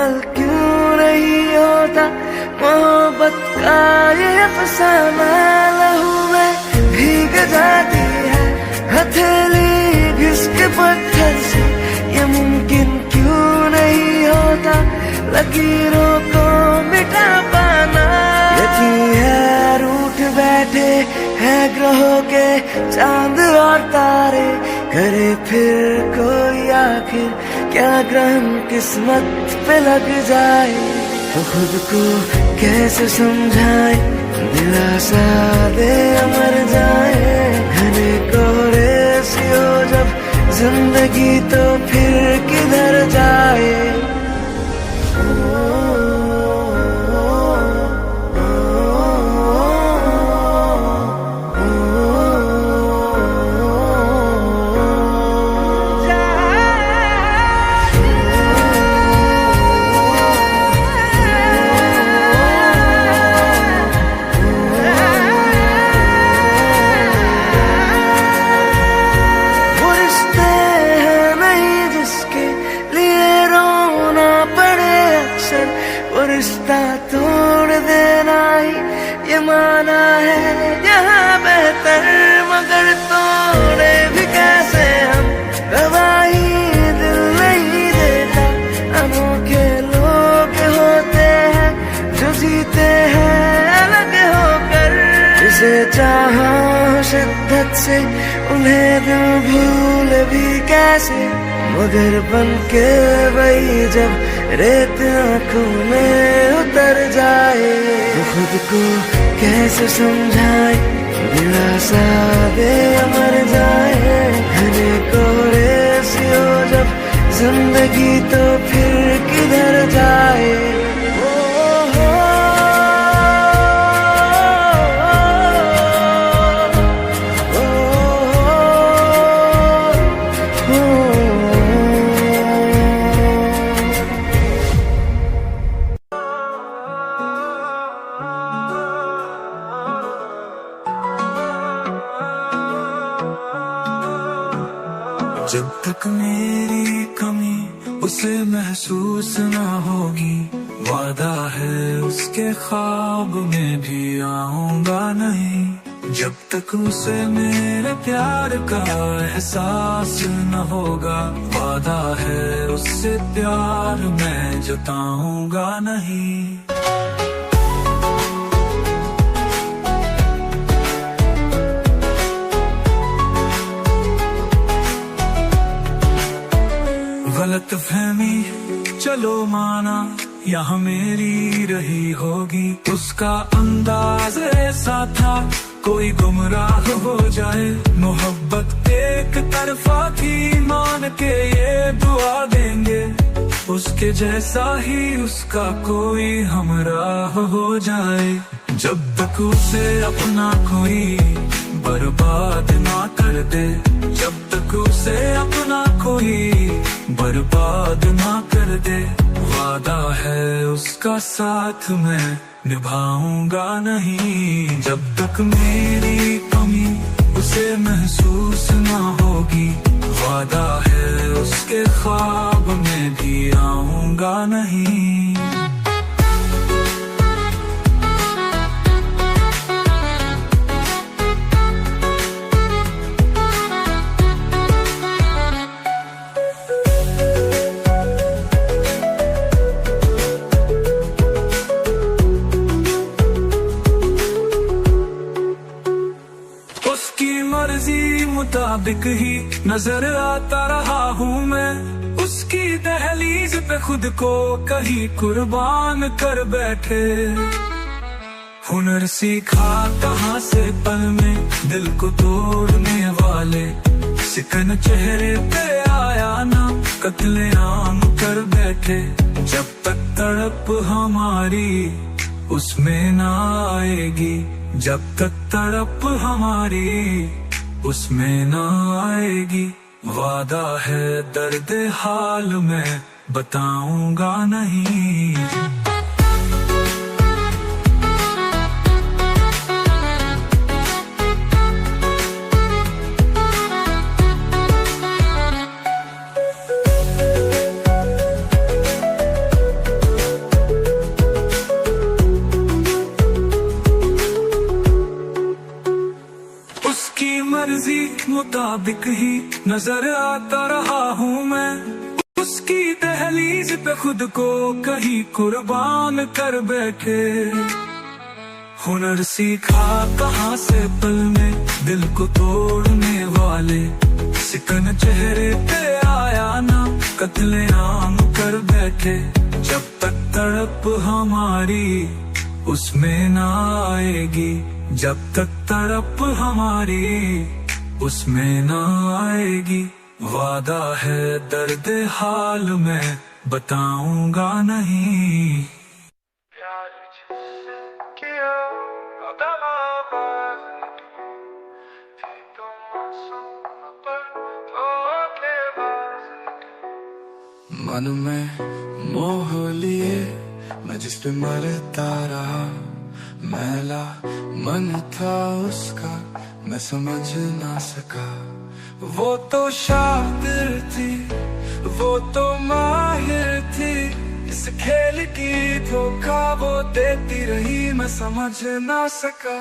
मुकम्मल क्यों नहीं होता मोहब्बत का ये अफसाना। लहू में भीग जाती है हथेली घिसक पत्थर से, ये मुमकिन क्यों नहीं होता लकीरों को मिटा पाना। यकीन है रूठ बैठे है ग्रहों के चांद और तारे, करे फिर कोई आखिर क्या ग्रहण किस्मत पे लग जाए। तो खुद को कैसे समझाए दिलासा दे मर जाए। घने कोहरे सी हो जब जिंदगी तो फिर किधर जाए। रिश्ता तोड़ देना ही ये माना है यहाँ बेहतर, मगर तोड़े भी कैसे हम गवाही दिल नहीं देता। अनोखे लोग होते हैं जो जीते हैं अलग होकर, जिसे चाहा शिद्दत से उन्हें दिल भूल भी कैसे। मगर बन के वही जब रेत आंखों में उतर जाए, तो खुद को कैसे समझाए दिलासा दे मर जाए। घने कोहरे सी हो जब जिंदगी तो फिर किधर जाए। जब तक मेरी कमी उसे महसूस ना होगी, वादा है उसके ख्वाब में भी आऊंगा नहीं। जब तक उसे मेरे प्यार का एहसास न होगा, वादा है उससे प्यार मैं जताऊंगा नहीं। गलत फहमी चलो माना यहाँ मेरी रही होगी, उसका अंदाज ऐसा था कोई गुमराह हो जाए। मोहब्बत एक तरफा थी मान के ये दुआ देंगे, उसके जैसा ही उसका कोई हमराह हो जाए। जब तक उसे अपना कोई बर्बाद ना कर दे, जब तक उसे अपना कोई बर्बाद ना कर दे, वादा है उसका साथ मैं निभाऊंगा नहीं। जब तक मेरी कमी उसे महसूस ना होगी, वादा है उसके ख्वाब में भी आऊंगा नहीं। मुताबिक ही नजर आता रहा हूँ मैं, उसकी दहलीज पे खुद को कहीं कुर्बान कर बैठे। हुनर सीखा कहाँ से पल में दिल को तोड़ने वाले, सिकन चेहरे पे आया ना कत्लेआम कर बैठे। जब तक तड़प हमारी उसमें ना आएगी, जब तक तड़प हमारी उसमें ना आएगी, वादा है दर्द हाल में बताऊंगा नहीं। मुताबिक ही नजर आता रहा हूँ मैं। उसकी दहलीज पे खुद को कहीं कुर्बान कर बैठे। हुनर सीखा कहाँ से पल में दिल को तोड़ने वाले, सिकन चेहरे पे आया ना कत्ले आम कर बैठे। जब तक तड़प हमारी उसमें ना आएगी, जब तक तड़प हमारी उसमें ना आएगी। वादा है दर्द हाल में बताऊंगा नहीं। मन में मोह लिए मैं जिस पे मरता रहा, मैला मन था उसका मैं समझ ना सका। वो तो शातिर थी, वो तो माहिर थी, इस खेल की धोखा वो देती रही मैं समझ ना सका।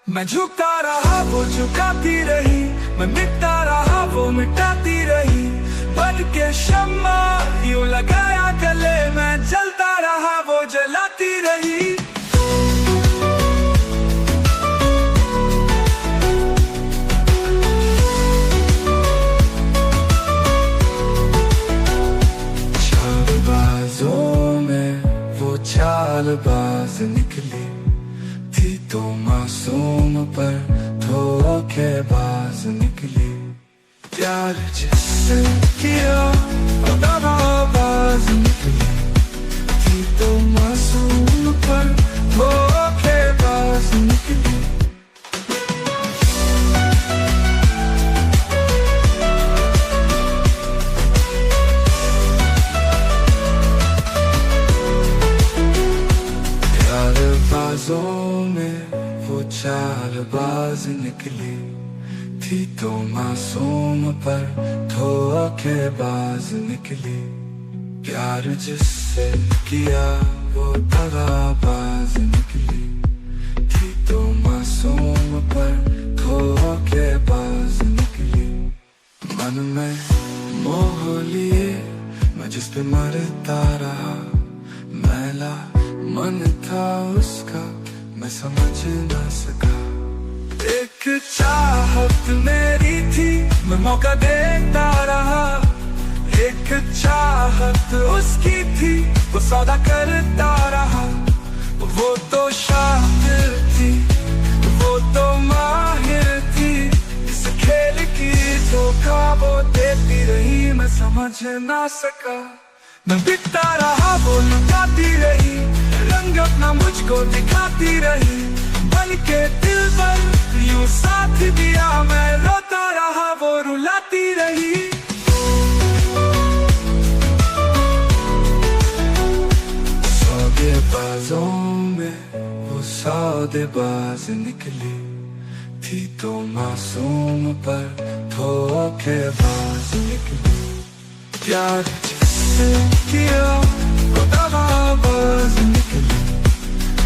मैं झुकता रहा वो झुकाती रही, मैं मिटता रहा वो मिटाती रही। बन के शम्मा यूं लगाया गले में, जलता रहा वो जलाती रही। चालबाजों में वो चालबाज निकली थी, तो मासूम पर धोखेबाज निकली। प्यार जिससे किया दगाबाज निकली थी, तो मासूम पर धोखेबाज निकली। चालबाजों में वो चालबाज निकली थी, तो मासूम पर धोखेबाज निकली। प्यार जिससे किया वो दगाबाज निकली थी, तो मासूम पर धोखेबाज निकली। मन में मोह लिए मैं जिस पे मरता रहा, मैला मन था उसका मैं समझ ना सका। एक चाहत मेरी थी मैं मौका देता रहा, एक चाहत उसकी थी वो सौदा करता रहा। वो तो शातिर थी, वो तो माहिर थी, इस खेल की धोखा वो देती रही मैं समझ ना सका। मैं बिकता रहा वो लुटाती रही, रंग अपना मुझको दिखाती रही। बन के दिल पर यूं साथ दिया मैं, रोता रहा वो रुलाती रही। सौदेबाजों में वो सौदेबाज निकली थी, तो मासूम पर धोखेबाज निकली। प्यार जिससे किया वो दगाबाज निकली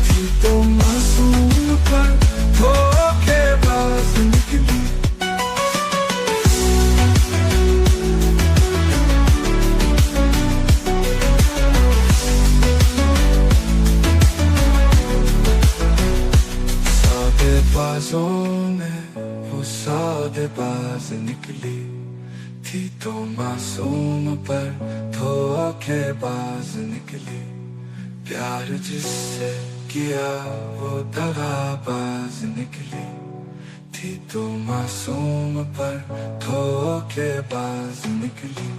थी, तो मासूम पर धोखेबाज निकली। सौदेबाजों में वो सौदेबाज निकली थी, तो मासूम पर धोखेबाज निकली। प्यार जिससे किया वो दगाबाज निकली थी, तो मासूम पर धोखेबाज निकली।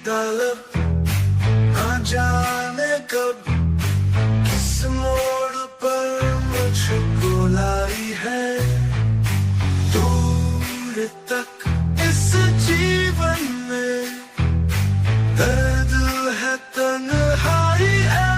तलब ना जाने कब किस मोड़ पर मुझको लाई है, दूर तक इस जीवन में दर्द है तन्हाई है।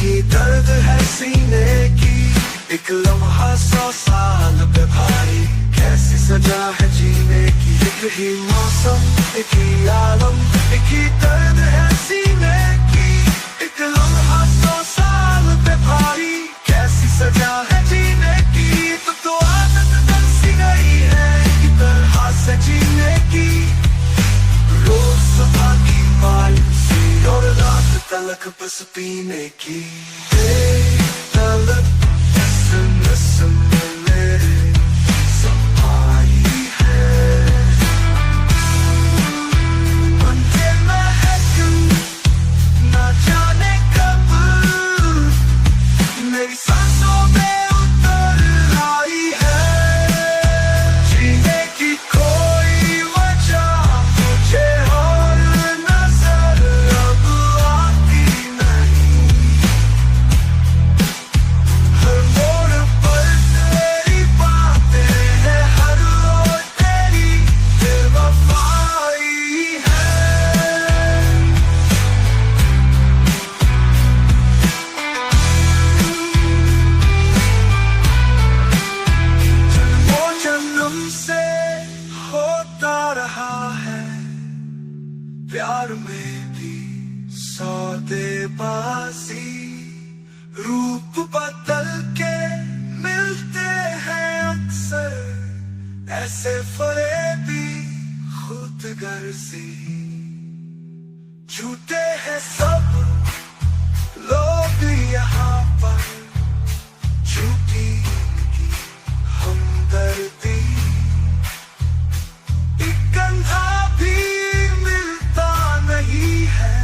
यही दर्द है सीने की, एक लम्हा 100 साल पे भारी, कैसी सजा है जीने की। एक ही मौसम, एक ही आलम, एक ही दर्द है सीने की, एक लम्हा 100 साल पे भारी, कैसी सजा है जीने की। तो आदत बन सी गई है एक तरह से जीने की, रोज सुबह की मायूसी और रात तलक बस पीने की। तलब नस्म में सफाई है, मन के महकम ना जाने कब मेरी सांसों में उतर आई है। जीने की कोई वजह मुझे और नजर अब आती नहीं, हर मोड़ पर तेरी बातें हैं, हर रोज तेरी बेवफाई है। जन्मों जन्म से होता रहा है प्यार में भी सौदेबाजी, रूप बदल के मिलते हैं अक्सर ऐसे फरेबी खुद गर्जी। झूठे हैं सब लोग यहाँ पर, झूठी की हमदर्दी, एक कंधा भी मिलता नहीं है,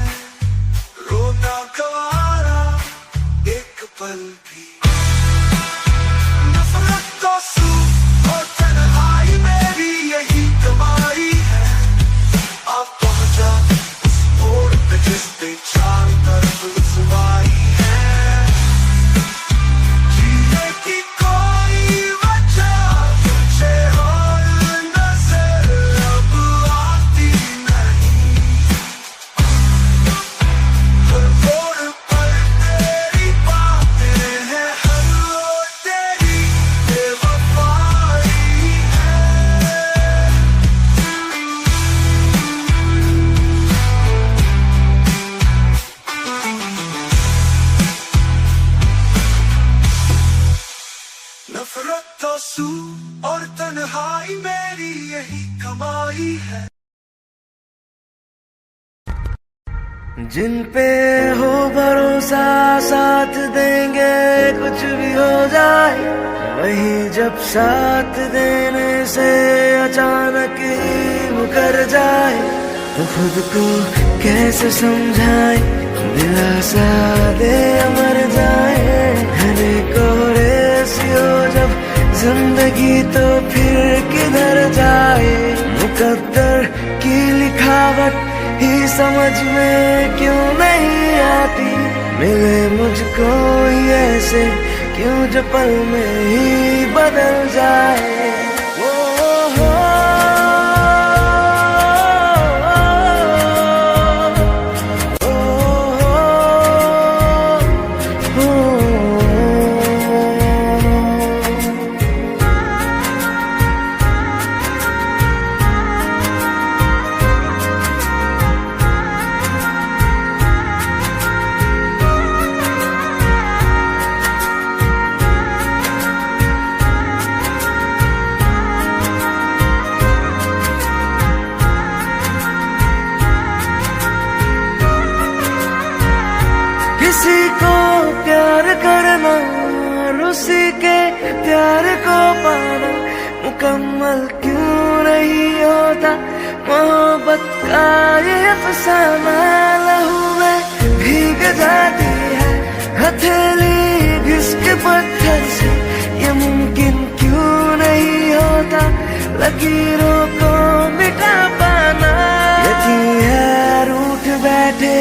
रोना गवारा एक पल भी। नफरत तो सूख और तन्हाई मेरी यही कमाई है, आप पहुंचा उस मोड़ पे जिस पे चारों तरफ रुसवाई है। जीने की कोई वजह मुझे और नजर अब आती नहीं, हर मोड़ पर तेरी बातें हैं, हर रोज तेरी बेवफाई है। नफरत तो सूख और तन्हाई मेरी यही कमाई है। जिन पे हो भरोसा साथ देंगे कुछ भी हो जाए, वही जब साथ देने से अचानक ही मुकर जाए, तो खुद को कैसे समझाए, दिलासा दे मर जाए। घने कोहरे सी हो जब जिंदगी तो फिर किधर जाए, मुकद्दर की लिखावट ही समझ में क्यों नहीं आती, मिले मुझको ही ऐसे क्यों जो पल में ही बदल जाए। किसी को प्यार करना और उसी के प्यार को पाना मुकम्मल क्यों नहीं होता, मोहब्बत का ये अफसाना लहू में भीग जाती है हथेली घिस के पत्थर से, ये मुमकिन क्यों नहीं होता लकीरों को मिटा पाना। यकीन है रूठ बैठे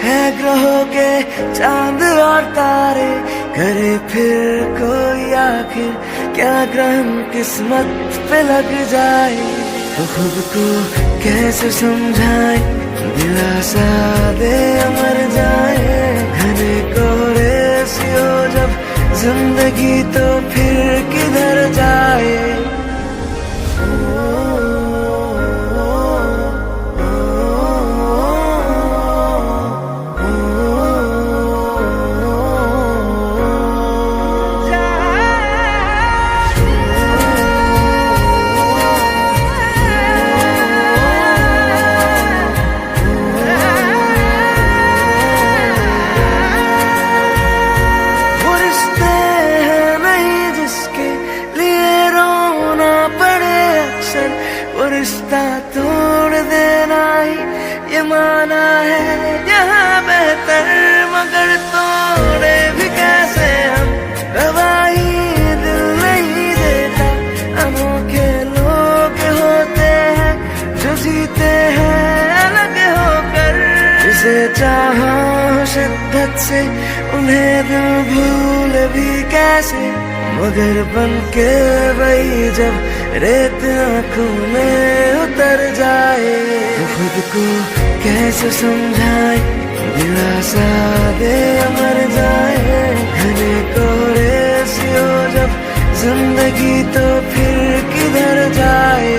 है ग्रहों के चांद और तारे, करे फिर कोई आखिर क्या ग्रहण किस्मत पे लग जाए, तो खुद को कैसे समझाए, दिलासा दे मर जाए। घने कोहरे जिंदगी तो फिर किधर जाए। वो रिश्ता तोड़ देना ही ये माना है यहाँ बेहतर, मगर तोड़े भी कैसे हम, गवाही दिल नहीं देता। अनोखे लोग होते हैं जो जीते हैं अलग होकर, जिसे चाहा शिद्दत से उन्हें दिल भूल भी कैसे, मगर बनके वही जब रेत आंखों में उतर जाए। तो खुद को कैसे समझाए, दिलासा दे मर जाए। घने कोहरे सी हो जब जिंदगी तो फिर किधर जाए।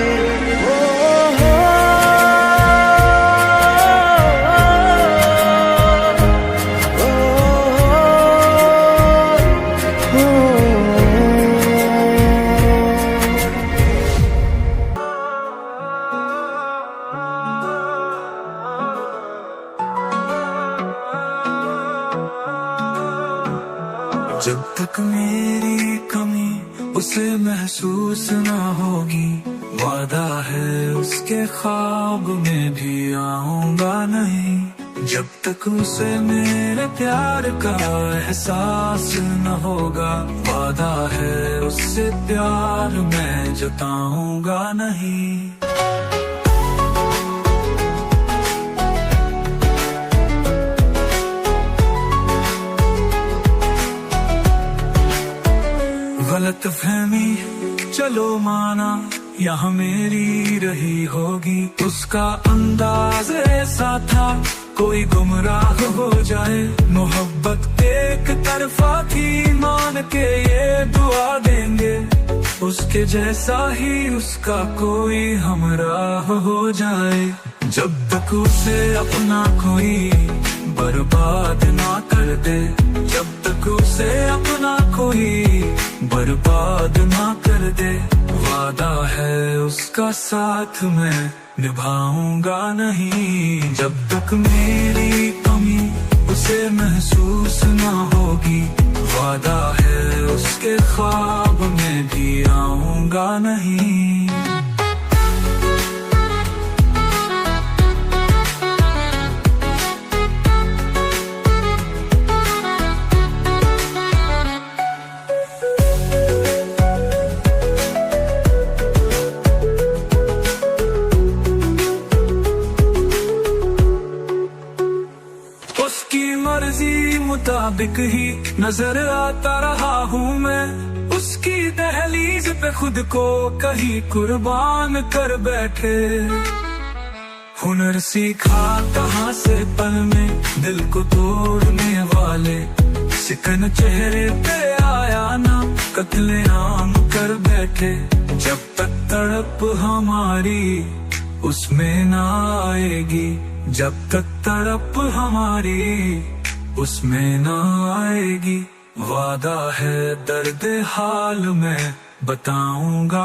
जब तक मेरी कमी उसे महसूस ना होगी, वादा है उसके ख्वाब में भी आऊंगा नहीं। जब तक उसे मेरे प्यार का एहसास न होगा, वादा है उससे प्यार मैं जताऊंगा नहीं। गलतफहमी चलो माना यहाँ मेरी रही होगी, उसका अंदाज ऐसा था कोई गुमराह हो जाए। मोहब्बत एक तरफा थी मान के ये दुआ देंगे, उसके जैसा ही उसका कोई हमराह हो जाए। जब तक उसे अपना कोई बर्बाद ना कर दे, जब तक उसे अपना कोई बर्बाद ना कर दे, वादा है उसका साथ मैं निभाऊंगा नहीं। जब तक मेरी कमी उसे महसूस ना होगी, वादा है उसके ख्वाब में भी आऊंगा नहीं। उसकी मर्जी मुताबिक ही नजर आता रहा हूँ मैं, उसकी दहलीज पे खुद को कहीं कुर्बान कर बैठे। हुनर सीखा कहाँ से पल में दिल को तोड़ने वाले, सिकन चेहरे पे आया ना कत्लेआम कर बैठे। जब तक तड़प हमारी उसमें ना आएगी, जब तक तड़प हमारी उसमें ना आएगी, वादा है दर्द हाल में बताऊंगा।